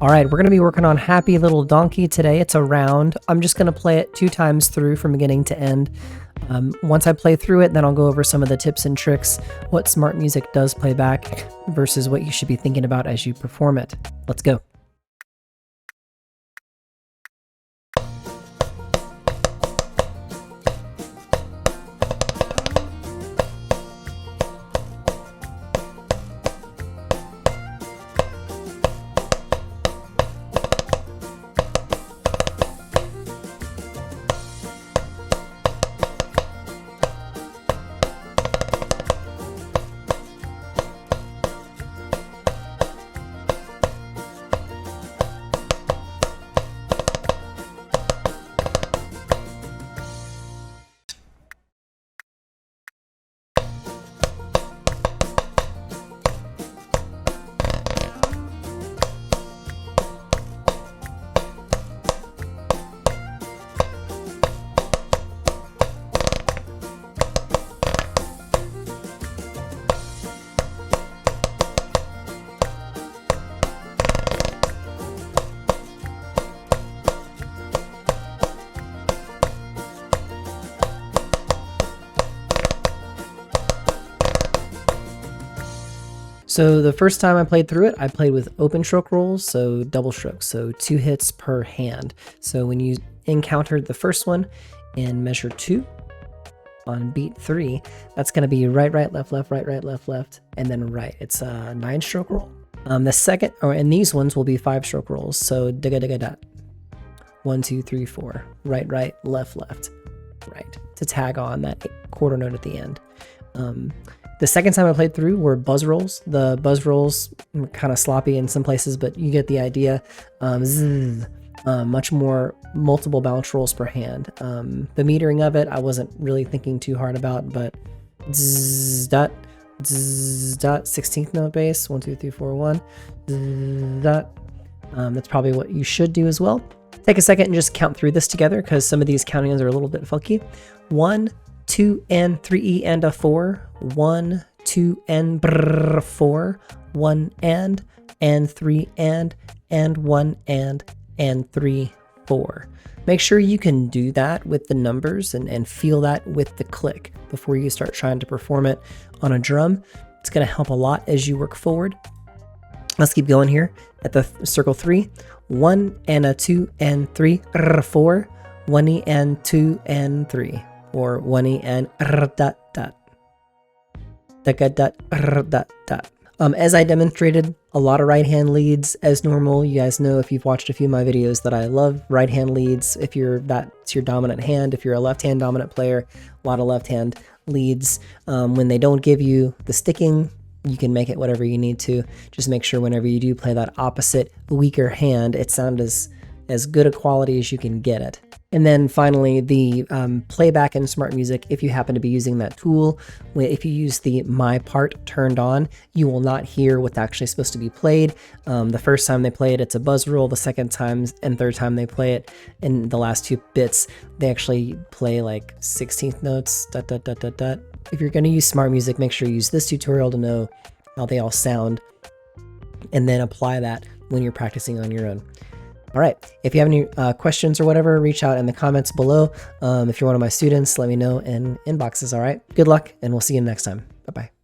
All right, we're going to be working on Happy Little Donkey today. It's a round. I'm just going to play it 2 times through from beginning to end. Once I play through it, then I'll go over some of the tips and tricks, what smart music does play back versus what you should be thinking about as you perform it. Let's go. So the first time I played through it, I played with open stroke rolls, so double strokes, so 2 hits per hand. So when you encountered the first one in measure 2 on beat 3, that's going to be right, right, left, left, right, right, left, left, and then right. It's a 9 stroke roll. The second, and these ones will be 5 stroke rolls, so digga digga dot. 1, 2, 3, 4, right, right, left, left, right, to tag on that quarter note at the end. The second time I played through were buzz rolls. The buzz rolls were kind of sloppy in some places, but you get the idea. Much more multiple bounce rolls per hand. The metering of it, I wasn't really thinking too hard about, but dot, 16th note bass, 1, 2, 3, 4, 1, dot. That's probably what you should do as well. Take a second and just count through this together because some of these countings are a little bit funky. 1, 2 and 3 and a 4, 1, 2 and brr 4, 1 and 3 and 1 and 3 4. Make sure you can do that with the numbers and feel that with the click before you start trying to perform it on a drum. It's going to help a lot as you work forward. Let's keep going here at the circle 3. 1 and a 2 and 3 4, 1 and 2 and 3. Or 1 and dot dot dot. As I demonstrated, a lot of right hand leads as normal. You guys know if you've watched a few of my videos that I love right hand leads. If that's your dominant hand, if you're a left hand dominant player, a lot of left hand leads. When they don't give you the sticking, you can make it whatever you need to. Just make sure whenever you do play that opposite weaker hand, it sounds as good a quality as you can get it. And then finally, the playback in Smart Music, if you happen to be using that tool, if you use the My Part turned on, you will not hear what's actually supposed to be played. The first time they play it, it's a buzz roll. The second time and third time they play it, in the last 2 bits, they actually play like 16th notes, dot, dot, dot, dot, dot. If you're going to use Smart Music, make sure you use this tutorial to know how they all sound, and then apply that when you're practicing on your own. All right, if you have any questions or whatever, reach out in the comments below. If you're one of my students, let me know in inboxes, all right? Good luck, and we'll see you next time. Bye-bye.